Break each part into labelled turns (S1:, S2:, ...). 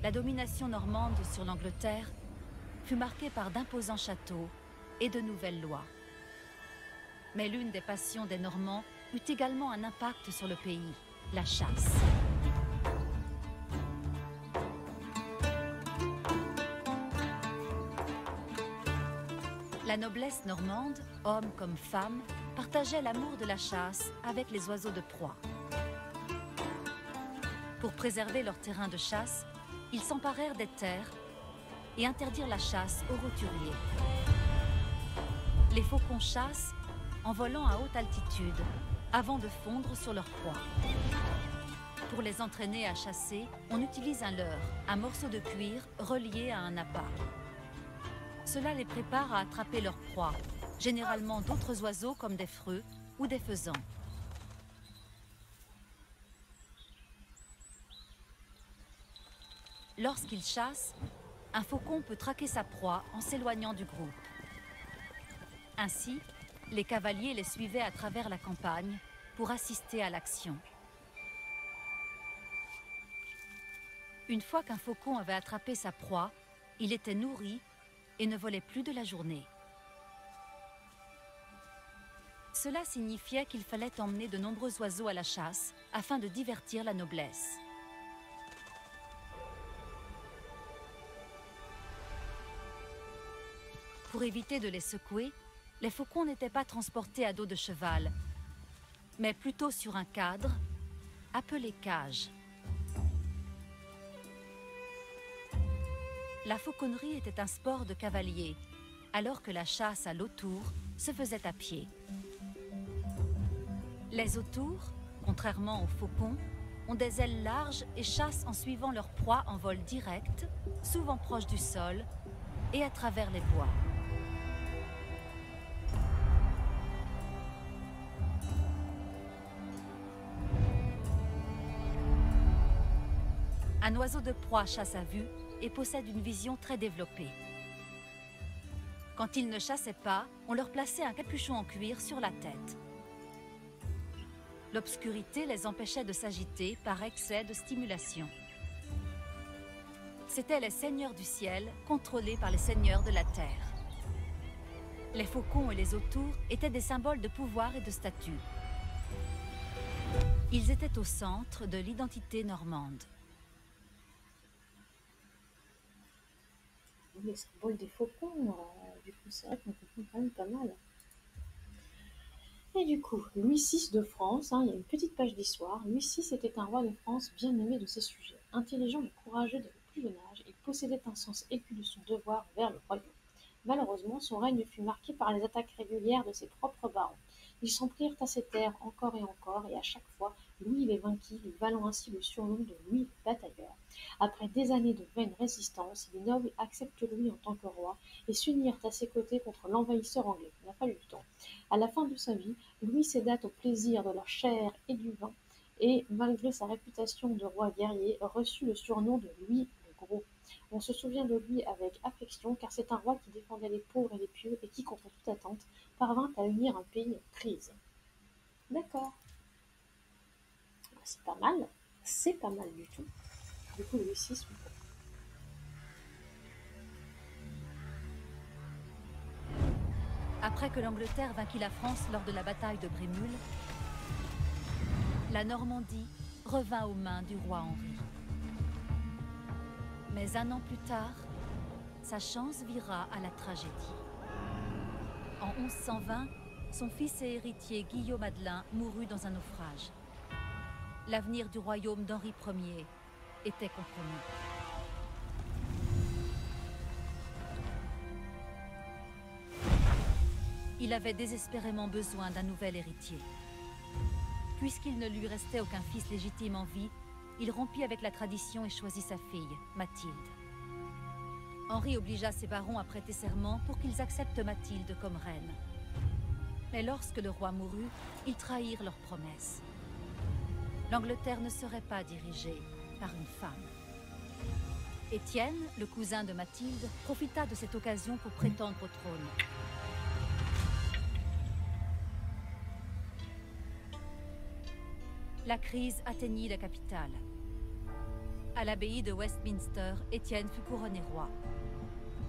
S1: la domination normande sur l'Angleterre fut marquée par d'imposants châteaux et de nouvelles lois. Mais l'une des passions des Normands eut également un impact sur le pays, la chasse. La noblesse normande, hommes comme femmes, partageait l'amour de la chasse avec les oiseaux de proie. Pour préserver leur terrain de chasse, ils s'emparèrent des terres et interdirent la chasse aux roturiers. Les faucons chassent en volant à haute altitude avant de fondre sur leur proie. Pour les entraîner à chasser, on utilise un leurre, un morceau de cuir relié à un appât. Cela les prépare à attraper leur proie, généralement d'autres oiseaux comme des freux ou des faisans. Lorsqu'il chasse, un faucon peut traquer sa proie en s'éloignant du groupe. Ainsi, les cavaliers les suivaient à travers la campagne pour assister à l'action. Une fois qu'un faucon avait attrapé sa proie, il était nourri et ne volait plus de la journée. Cela signifiait qu'il fallait emmener de nombreux oiseaux à la chasse afin de divertir la noblesse. Pour éviter de les secouer, les faucons n'étaient pas transportés à dos de cheval, mais plutôt sur un cadre appelé cage. La fauconnerie était un sport de cavalier, alors que la chasse à l'autour se faisait à pied. Les autours, contrairement aux faucons, ont des ailes larges et chassent en suivant leur proie en vol direct, souvent proche du sol et à travers les bois. Un oiseau de proie chasse à vue et possède une vision très développée. Quand ils ne chassaient pas, on leur plaçait un capuchon en cuir sur la tête. L'obscurité les empêchait de s'agiter par excès de stimulation. C'étaient les seigneurs du ciel, contrôlés par les seigneurs de la terre. Les faucons et les autours étaient des symboles de pouvoir et de statut. Ils étaient au centre de l'identité normande.
S2: Les symboles des faucons, du coup, c'est vrai qu'on comprend quand même pas mal. Et du coup, Louis VI de France, il y a une petite page d'histoire. Louis VI était un roi de France bien aimé de ses sujets. Intelligent et courageux dès le plus jeune âge, il possédait un sens aigu de son devoir vers le royaume. Malheureusement, son règne fut marqué par les attaques régulières de ses propres barons. Ils s'en prirent à ses terres encore, et à chaque fois, Louis les vainquit, lui valant ainsi le surnom de Louis le Batailleur. Après des années de vaine résistance, les nobles acceptent Louis en tant que roi et s'unirent à ses côtés contre l'envahisseur anglais. Il n'a pas eu le temps. À la fin de sa vie, Louis céda au plaisir de la chair et du vin, et, malgré sa réputation de roi guerrier, reçut le surnom de Louis le Gros. On se souvient de lui avec affection, car c'est un roi qui défendait les pauvres et les pieux et qui, contre toute attente, parvint à unir un pays en crise. D'accord. C'est pas mal du tout. Du coup, Louis VI,
S1: Après que l'Angleterre vainquit la France lors de la bataille de Brémul, la Normandie revint aux mains du roi Henri. Mais un an plus tard, sa chance vira à la tragédie. En 1120, son fils et héritier Guillaume Adelin mourut dans un naufrage. L'avenir du royaume d'Henri Ier était compromis. Il avait désespérément besoin d'un nouvel héritier. Puisqu'il ne lui restait aucun fils légitime en vie, il rompit avec la tradition et choisit sa fille, Mathilde. Henri obligea ses barons à prêter serment pour qu'ils acceptent Mathilde comme reine. Mais lorsque le roi mourut, ils trahirent leur promesse. L'Angleterre ne serait pas dirigée par une femme. Étienne, le cousin de Mathilde, profita de cette occasion pour prétendre au trône. La crise atteignit la capitale. À l'abbaye de Westminster, Étienne fut couronné roi.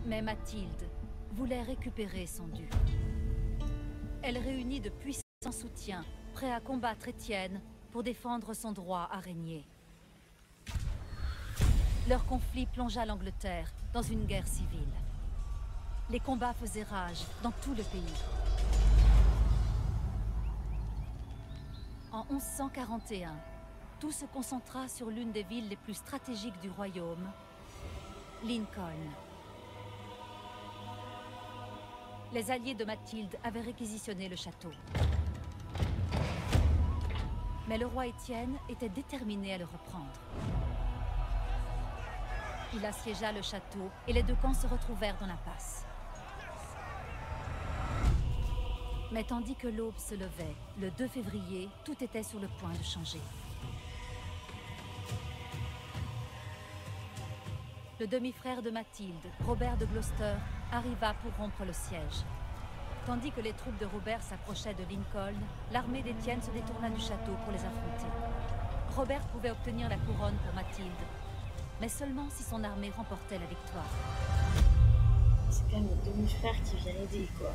S1: Mais Mathilde voulait récupérer son dû. Elle réunit de puissants soutiens, prêts à combattre Étienne pour défendre son droit à régner. Leur conflit plongea l'Angleterre dans une guerre civile. Les combats faisaient rage dans tout le pays. En 1141, tout se concentra sur l'une des villes les plus stratégiques du royaume, Lincoln. Les alliés de Mathilde avaient réquisitionné le château. Mais le roi Étienne était déterminé à le reprendre. Il assiégea le château et les deux camps se retrouvèrent dans l'impasse. Mais tandis que l'aube se levait, le 2 février, tout était sur le point de changer. Le demi-frère de Mathilde, Robert de Gloucester, arriva pour rompre le siège. Tandis que les troupes de Robert s'approchaient de Lincoln, l'armée d'Étienne se détourna du château pour les affronter. Robert pouvait obtenir la couronne pour Mathilde, mais seulement si son armée remportait la victoire.
S2: C'est quand même le demi-frère qui vient aider, quoi.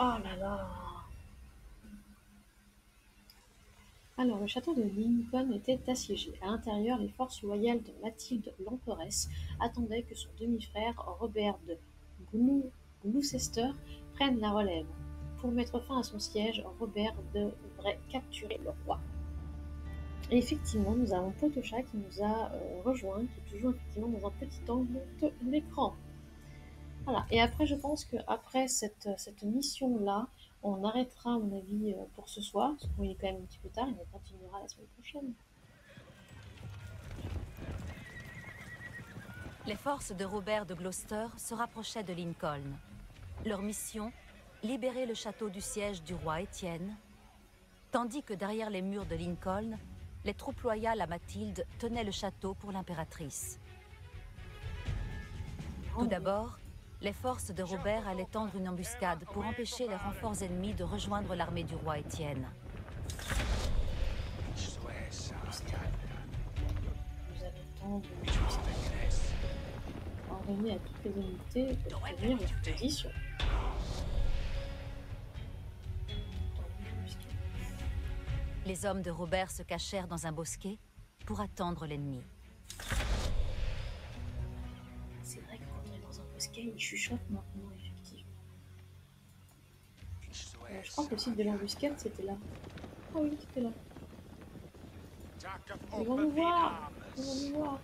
S2: Oh là là. Alors, le château de Lincoln était assiégé. À l'intérieur, les forces loyales de Mathilde l'emperesse attendaient que son demi-frère, Robert de Gloucester, prenne la relève. Pour mettre fin à son siège, Robert devrait capturer le roi. Et effectivement, nous avons Potosha qui nous a rejoint, qui est toujours effectivement dans un petit angle de l'écran. Voilà. Et après, je pense qu'après cette mission-là, on arrêtera, à mon avis, pour ce soir, parce qu'il est quand même un petit peu tard, et on continuera la semaine prochaine.
S1: Les forces de Robert de Gloucester se rapprochaient de Lincoln. Leur mission, libérer le château du siège du roi Étienne, tandis que derrière les murs de Lincoln, les troupes loyales à Mathilde tenaient le château pour l'impératrice. Tout d'abord, les forces de Robert allaient tendre une embuscade pour empêcher les renforts ennemis de rejoindre l'armée du roi Étienne.
S2: Vous allez tendre une embuscade. Ordonnez à toutes les unités de tenir leur position.
S1: Les hommes de Robert se cachèrent dans un bosquet pour attendre l'ennemi.
S2: C'est vrai que quand on est dans un bosquet, il chuchote maintenant, effectivement. Je crois que le site de l'embuscade, c'était là. Ah oui, c'était là. Ils vont nous voir. Ils vont nous voir.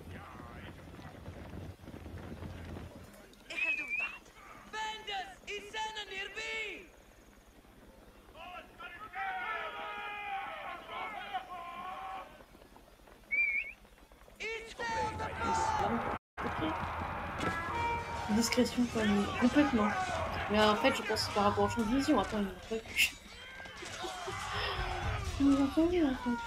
S2: Discrétion quand même, complètement. Mais en fait, je pense que par rapport au champ de vision, attends, ils m'ont pas vu. Ils m'ont pas vu, en fait.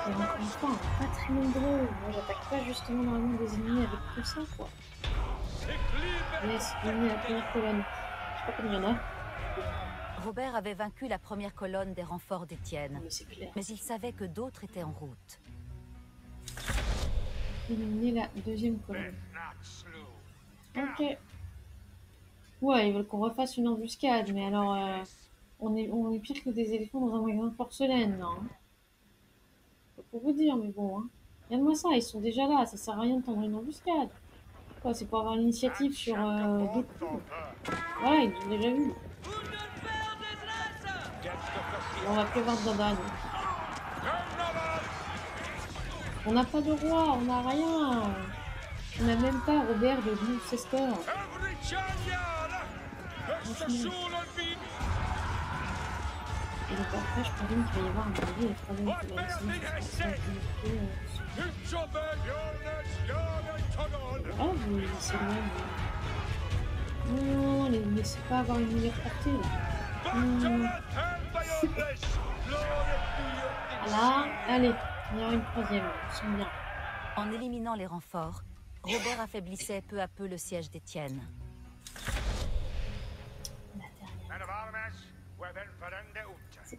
S2: Et encore une fois, on n'est pas très nombreux. Moi, j'attaque pas justement normalement des ennemis avec tout ça, quoi. Yes, il y a la première colonne. Je sais pas combien il y en a.
S1: Robert avait vaincu la première colonne des renforts d'Étienne, mais il savait que d'autres étaient en route.
S2: Éliminer la deuxième colonne. Ok. Ouais, ils veulent qu'on refasse une embuscade, mais alors, on est pire que des éléphants dans un magasin de porcelaine, là. Hein. Pas pour vous dire, mais bon. Hein. Regarde-moi ça, ils sont déjà là, ça sert à rien de tendre une embuscade. Quoi, c'est pour avoir l'initiative sur d'autres coups. Voilà, ils ont déjà vu. On va prévoir Zandane. On n'a pas de roi, on n'a rien. On n'a même pas Robert de Gloucester. Et donc après, je présume qu'il va y avoir un avis et troisième collaboration. Ah, vous laissez loin. Non, les laissez pas avoir une meilleure portée là. Voilà, allez, il y aura une troisième, ils sont bien.
S1: En éliminant les renforts, Robert affaiblissait peu à peu le siège d'Étienne.
S2: C'est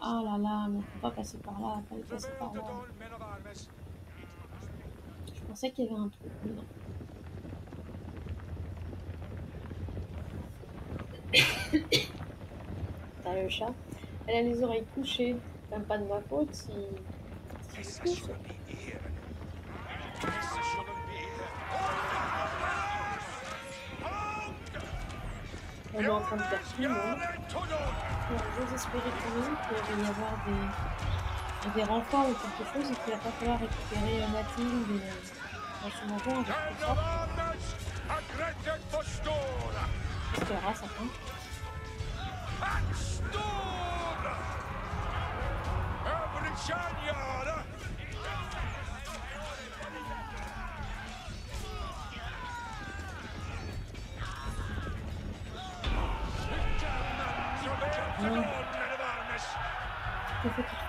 S2: Ah là là, mais faut pas passer par là, fallait passer par là. Je pensais qu'il y avait un truc, mais non. T'as le chat. Elle a les oreilles couchées. C'est même pas de ma faute si se couche. On est en train de faire tout, non? J'ose espérer quand même qu'il va y avoir des renforts ou quelque chose et qu'il va pas falloir récupérer Mathilde et son enfant avec tout ça. Parce que la race attend.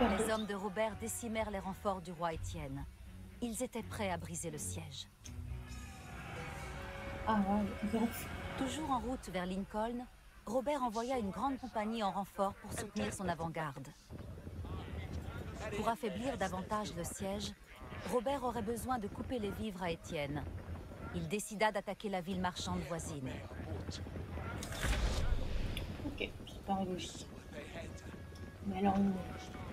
S1: Les hommes de Robert décimèrent les renforts du roi Étienne. Ils étaient prêts à briser le siège.
S2: Ah ouais,
S1: toujours en route vers Lincoln, Robert envoya une grande compagnie en renfort pour soutenir son avant-garde. Pour affaiblir davantage le siège, Robert aurait besoin de couper les vivres à Étienne. Il décida d'attaquer la ville marchande voisine.
S2: Ok, c'est pas logique. Mais alors,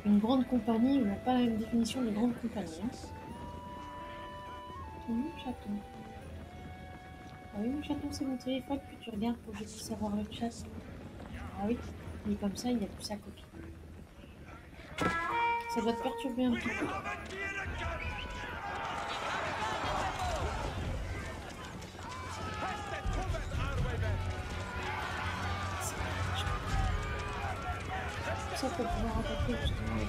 S2: une grande compagnie, on n'a pas la même définition de grande compagnie. Hein. Chaton. Ah oui, mon chaton, c'est mon téléphone que tu regardes pour que je puisse avoir le chat. Ah oui, mais comme ça, il a plus sa copie. Ça doit te perturber un petit peu. Ça pour pouvoir attaquer justement avec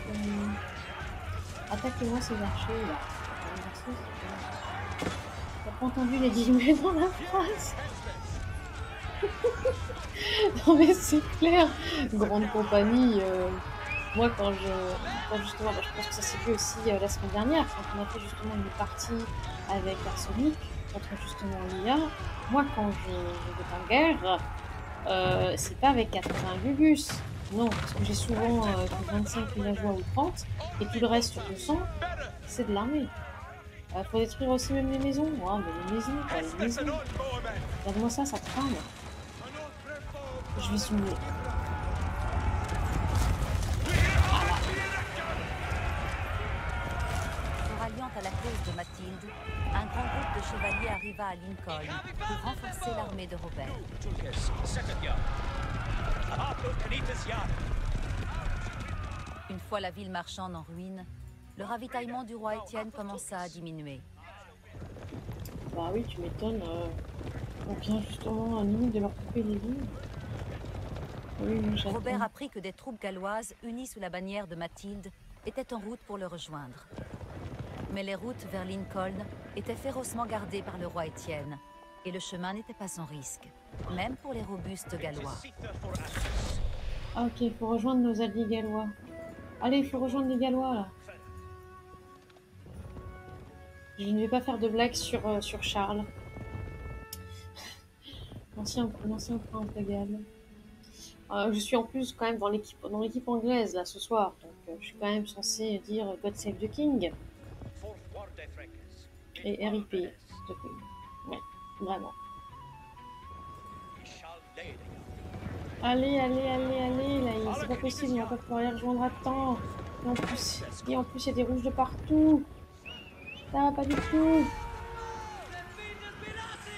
S2: attaquez-moi ces archers là. T'as pas entendu les guillemets dans la phrase? Non mais c'est clair. Grande compagnie. Moi quand justement, je pense que ça s'est vu aussi la semaine dernière quand on a fait justement une partie avec Arsenic contre justement l'IA. Moi quand je vais en guerre, c'est pas avec 80 gugus. Non, parce que j'ai souvent 25 villageois ou 30, et tout le reste sur 200, c'est de l'armée. Faut détruire aussi même les maisons. Ouais, mais les maisons, quoi, les maisons. Regarde-moi ça, ça crame. Je vais zoomer.
S1: Se ralliant à la cause de Mathilde, un grand groupe de chevaliers arriva à Lincoln pour renforcer l'armée de Robert. Une fois la ville marchande en ruine, le ravitaillement du roi Étienne commença à diminuer.
S2: Bah oui, tu m'étonnes. On vient justement à limite de leur couper les villes. Oui,
S1: Robert apprit que des troupes galloises unies sous la bannière de Mathilde étaient en route pour le rejoindre. Mais les routes vers Lincoln étaient férocement gardées par le roi Étienne, et le chemin n'était pas sans risque, même pour les robustes gallois.
S2: Ah, ok, il faut rejoindre nos alliés gallois. Allez, il faut rejoindre les gallois là. Je ne vais pas faire de blagues sur Charles. L'ancien prince de Galles. Je suis en plus quand même dans l'équipe anglaise là ce soir, donc je suis quand même censée dire God Save the King. Et RIP, s'il te plaît. Ouais, vraiment. Allez, là, c'est pas possible, on va pas pouvoir les rejoindre à temps. Et en plus, il y a des rouges de partout. Ça va pas du tout.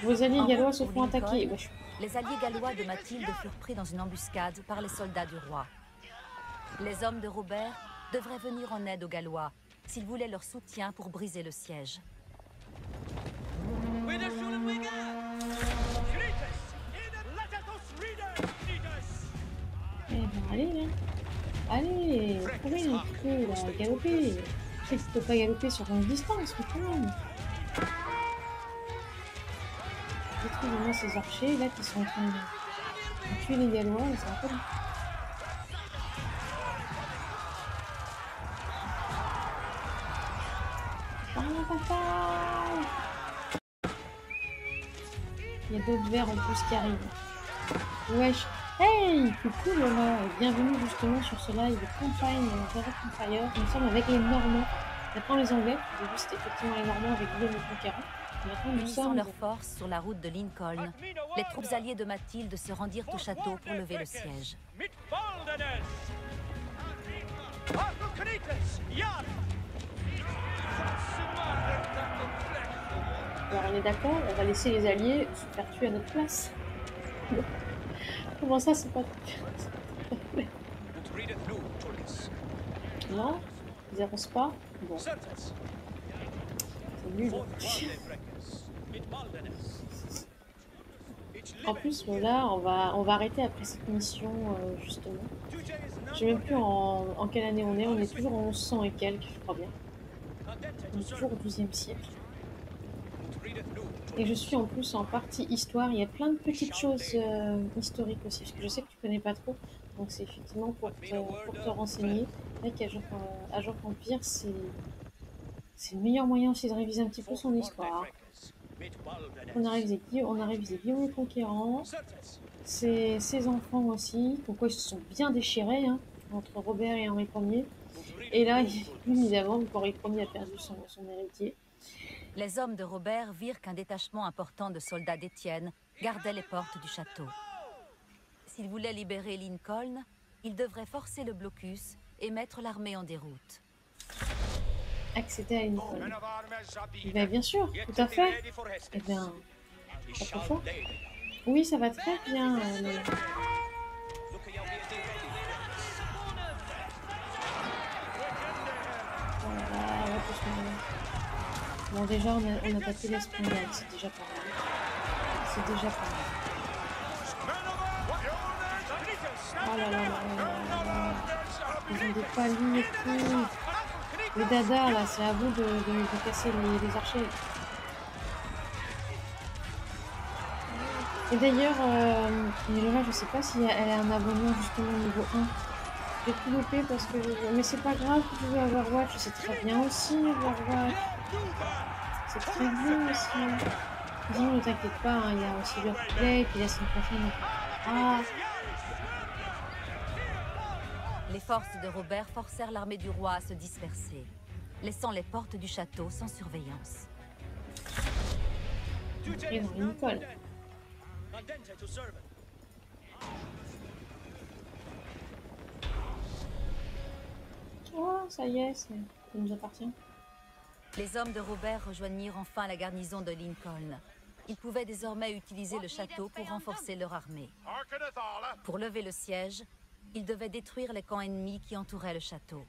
S2: Vos alliés gallois se font attaquer.
S1: Les alliés gallois de Mathilde furent pris dans une embuscade par les soldats du roi. Les hommes de Robert devraient venir en aide aux Gallois s'ils voulaient leur soutien pour briser le siège.
S2: Eh ben, allez là. Allez, courez un petit peu là, galopez. Je sais que tu peux pas galoper sur longue distance, mais quand même. Détruisez-moi ces archers là qui sont en train de tuer les Gallois, ça va pas du tout. Il y a d'autres vers en plus qui arrivent. Wesh. Hey, coucou Lola, et bienvenue justement sur ce live campagne Direct Fire. Nous sommes avec les Normands. Maintenant les Anglais, au début c'était effectivement les Normands avec Guillaume le Conquérant. Maintenant nous
S1: Unissant
S2: sommes...
S1: leurs forces sur la route de Lincoln, les troupes alliées de Mathilde se rendirent au château pour lever le siège.
S2: Alors on est d'accord, on va laisser les Alliés se faire tuer à notre place. Comment ça, c'est pas... Non, ils avancent pas. Bon, c'est nul. En plus, là, on va arrêter après cette mission, justement. Je sais même plus en quelle année on est. On est toujours en 1100 et quelques, je crois bien. On est toujours au XIIe siècle. Et je suis en plus en partie histoire. Il y a plein de petites choses historiques aussi, parce que je sais que tu connais pas trop. Donc c'est effectivement pour te renseigner. C'est vrai qu'Agent Empire, c'est le meilleur moyen aussi de réviser un petit peu son histoire. On a révisé Guillaume le Conquérant, ses enfants aussi, pourquoi ils se sont bien déchirés hein, entre Robert et Henri Ier. Et là, évidemment, Henri Ier a perdu son héritier.
S1: Les hommes de Robert virent qu'un détachement important de soldats d'Étienne gardait les portes du château. S'ils voulaient libérer Lincoln, ils devraient forcer le blocus et mettre l'armée en déroute.
S2: Accéder à Lincoln. Ben, bien sûr, tout à fait. Eh bien, pas trop fort. Oui, ça va très bien. Bon, déjà, on a battu l'Espagnol, c'est déjà pas mal. C'est déjà pas mal. Oh là là là là là. Ils ont des palus et tout. Les dada, là, c'est à vous de casser les archers. Et d'ailleurs, Lola, je sais pas si elle a un abonnement justement niveau 1. J'ai tout loupé parce que... Mais c'est pas grave, vous pouvez Overwatch, c'est très bien aussi, Overwatch. C'est très bien aussi. Dis-nous, ne t'inquiète pas, hein, il y a aussi le replay, et puis la semaine prochaine... Ah.
S1: Les forces de Robert forcèrent l'armée du roi à se disperser, laissant les portes du château sans surveillance.
S2: Et dans Lincoln. Oh, ça y est, ça nous appartient.
S1: Les hommes de Robert rejoignirent enfin la garnison de Lincoln. Ils pouvaient désormais utiliser le château pour renforcer leur armée. Pour lever le siège, ils devaient détruire les camps ennemis qui entouraient le château.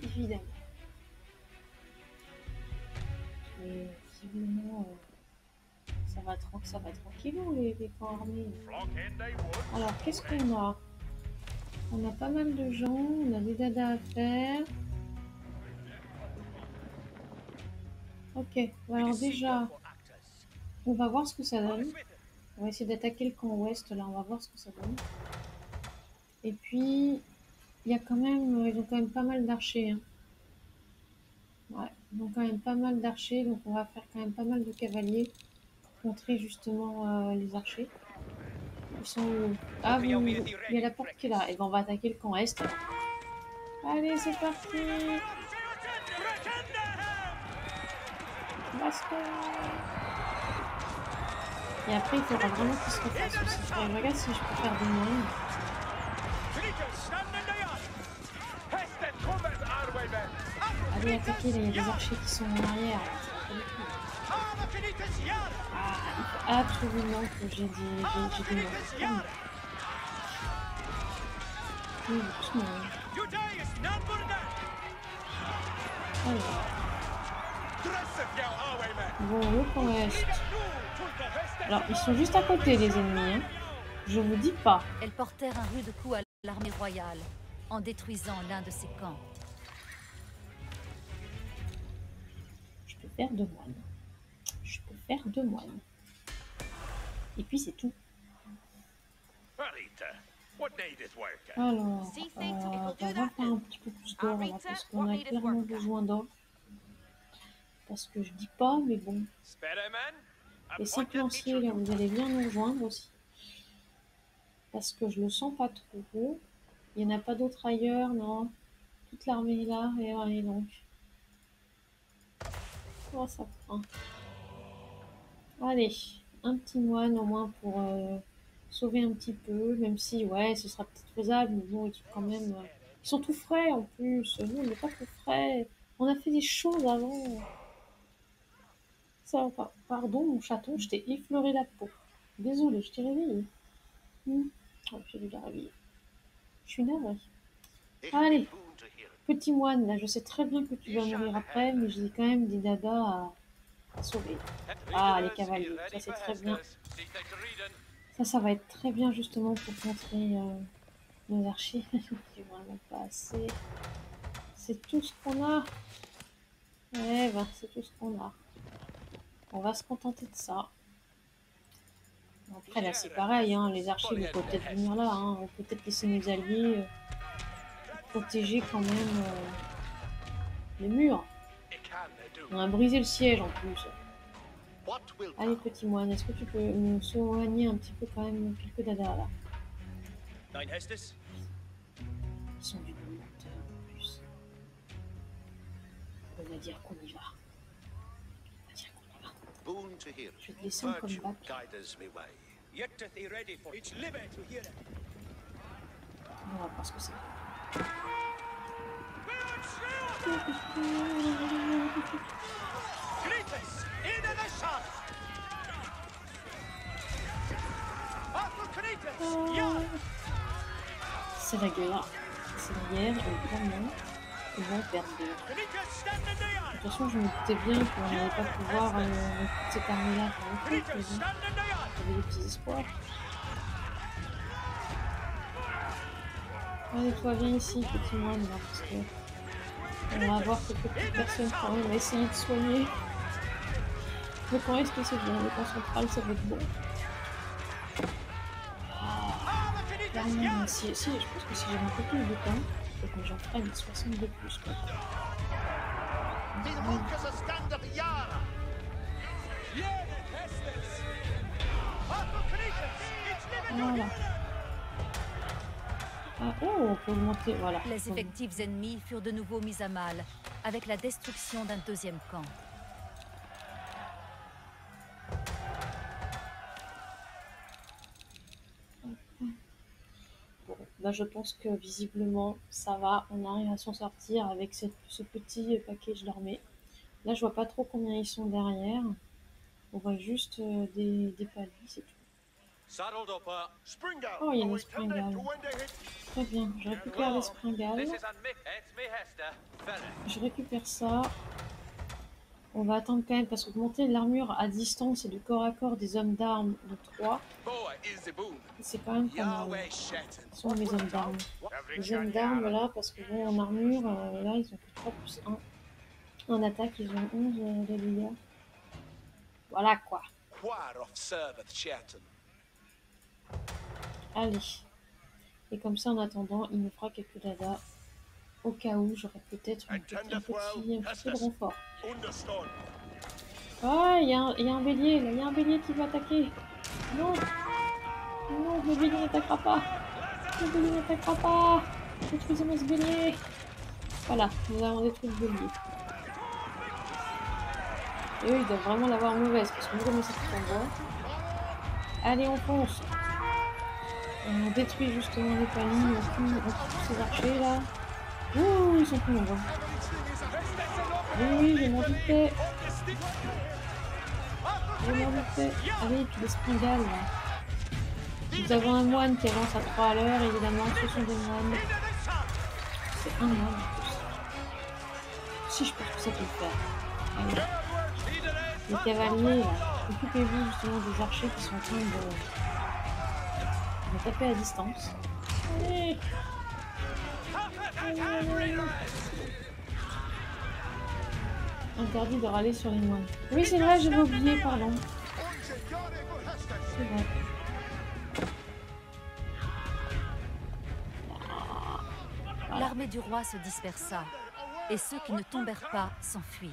S2: Évidemment. Et visiblement, ça va tranquillou les camps armés. Alors, qu'est-ce qu'on a? On a pas mal de gens, on a des dadas à faire. Ok, alors déjà, on va voir ce que ça donne. On va essayer d'attaquer le camp ouest, là, on va voir ce que ça donne. Et puis, il y a quand même, ils ont quand même pas mal d'archers. Hein. Ouais, ils ont quand même pas mal d'archers, donc on va faire quand même pas mal de cavaliers pour contrer justement les archers. Ils sont où? Ah, il y a la porte qui est là. Et ben on va attaquer le camp est. Allez, c'est parti! Baston! Et après, il faudra vraiment qu'ils se refassent aussi. Je regarde si je peux faire des moines. Allez, attaquer, là, il y a des archers qui sont en arrière. Ah, il faut absolument que j'ai des moines. Oui, doucement. Alors. Bon, le camp est. Alors, ils sont juste à côté, les ennemis. Hein. Je vous dis pas.
S1: Elles portèrent un rude coup à l'armée royale, en détruisant l'un de ses camps.
S2: Je peux faire 2 moines. Je peux faire 2 moines. Et puis, c'est tout. Alors, on va voir faire un petit peu plus d'or, là, parce qu'on a clairement besoin d'or Parce que je dis pas, mais bon. Les 5 lanciers, là, vous allez bien nous rejoindre aussi. Parce que je le sens pas trop. Il n'y en a pas d'autres ailleurs, non. Toute l'armée est là, et donc. Oh, ça prend. Allez, un petit moine au moins pour sauver un petit peu, même si, ouais, ce sera peut-être faisable, mais bon, ils sont quand même... ils sont tout frais en plus. Nous, on n'est pas tout frais. On a fait des choses avant. Ça, pardon, mon chaton, je t'ai effleuré la peau. Désolée, je t'ai réveillé. Oh, j'ai dû la réveiller. Je suis navrée. Allez, petit moine, là, je sais très bien que tu vas mourir après, mais j'ai quand même des dadas à sauver. Ah, les cavaliers, ça c'est très bien. Ça va être très bien justement pour contrer nos archers. J'ai vraiment pas assez. C'est tout ce qu'on a. Ouais, bah, c'est tout ce qu'on a. On va se contenter de ça. Après, là, c'est pareil, hein, les archers vont peut-être venir là. Hein, on peut peut-être laisser nos alliés protéger quand même les murs. On a brisé le siège en plus. Allez, petit moine, est-ce que tu peux nous soigner un petit peu quand même quelques dadas là? Ils sont du bon menteur en plus. On va dire qu'on y va. Je vais te laisser en combat. On va voir ce que c'est. C'est la guerre. C'est la guerre et clairement, ils vont perdre. De toute façon, je me doutais bien qu'on n'allait pas pouvoir toute cette armée-là faire le truc, mais bon, j'avais des petits espoirs. Allez, toi, viens ici, petit moine, là, parce que on va avoir quelques petites personnes quand même à essayer de soigner. Le camp est c'est bien, le camp central, ça va être bon. Clairement, si, je pense que si j'avais un peu plus de temps, peut-être que j'en ferais 60 de plus, quoi. Voilà. Ah, oh, on peut augmenter, voilà.
S1: Les effectifs ennemis furent de nouveau mis à mal, avec la destruction d'un deuxième camp.
S2: Bon, bah je pense que visiblement ça va, on arrive à s'en sortir avec ce petit package d'armée. Là, je vois pas trop combien ils sont derrière. On voit juste des paliers, c'est tout. Oh, il y a une springale. Très bien, je récupère les springales. Je récupère ça. On va attendre quand même parce que monter l'armure à distance et de corps à corps des hommes d'armes de 3, c'est quand même pas mal. Ce sont mes hommes d'armes. Les hommes d'armes là, parce que bon, en armure, là ils ont que 3 plus 1. En attaque, ils ont 11 de dégâts. Voilà quoi. Allez. Et comme ça, en attendant, il me fera quelques dadas. Au cas où, j'aurais peut-être un petit peu de renfort. Ah, il y a un bélier, là. Il y a un bélier qui va attaquer. Non. Non, le bélier n'attaquera pas. Le bélier n'attaquera pas. Détruisez-moi ce bélier. Voilà, nous avons détruit le bélier. Et eux, ils doivent vraiment l'avoir mauvaise, parce que nous, comme ça fait en bois. Allez, on fonce. On détruit justement les paliers, on tue ces archers là. Ouh, ils sont plus nombreux. Oui, je m'en doutais. Allez, puis les springales là. Nous avons un moine qui avance à 3 à l'heure, évidemment, ce sont des moines. C'est un moine en plus. Si, je pense que ça peut le faire. Allez. Les cavaliers, occupez-vous justement des archers qui sont en train de taper à distance. Allez. Interdit de râler sur les moines. Oui, c'est vrai, j'avais oublié, pardon. C'est vrai.
S1: L'armée du roi se dispersa, et ceux qui ne tombèrent pas s'enfuirent.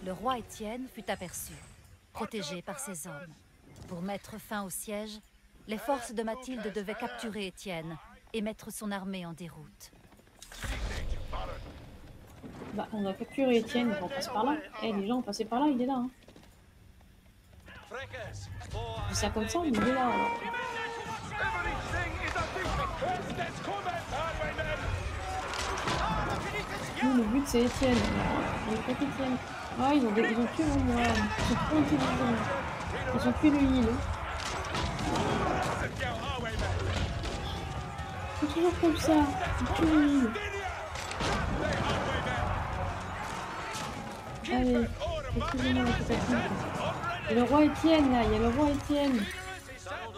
S1: le roi Étienne fut aperçu, protégé par ses hommes. Pour mettre fin au siège, les forces de Mathilde devaient capturer Étienne et mettre son armée en déroute.
S2: Bah, on a capturé Étienne, on passe par là. Eh, les gens ont passé par là, il est là. Hein. Je dis ça comme ça, mais il est là. Alors. Nous, le but c'est Étienne. Il est pas Étienne. Ah, ils ont tué mon moi. Ils sont trop intelligents. Ils ont tué le heal. C'est toujours comme ça. Ils tuent le heal. Allez, excusez-moi la catastrophe. Et le roi Étienne là, il y a le roi Étienne. On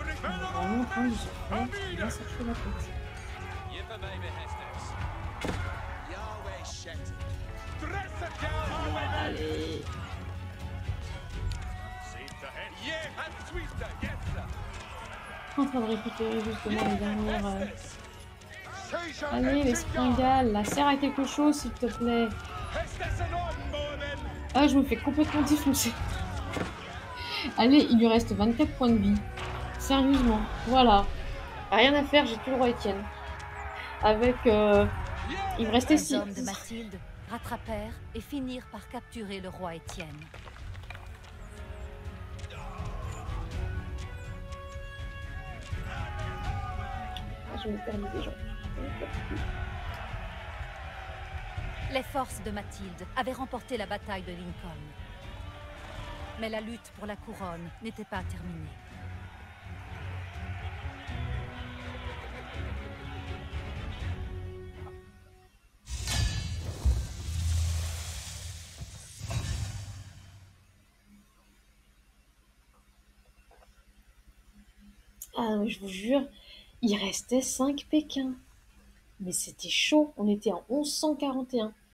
S2: est vraiment en train de se faire bien chercher la tête. Allez. En train de récupérer justement les dernières. Allez, les springales, là, sert à quelque chose s'il te plaît. Ah, je me fais complètement défoncer. Allez, il lui reste 24 points de vie. Sérieusement, voilà. Rien à faire, j'ai tué le roi Étienne. Avec. Il me restait 6.
S1: Les hommes de Mathilde rattrapèrent et finirent par capturer le roi Étienne.
S2: Ah, je me perds des gens.
S1: Les forces de Mathilde avaient remporté la bataille de Lincoln. Mais la lutte pour la couronne n'était pas terminée.
S2: Ah, je vous jure, il restait 5 Pékins. Mais c'était chaud, on était en 1141.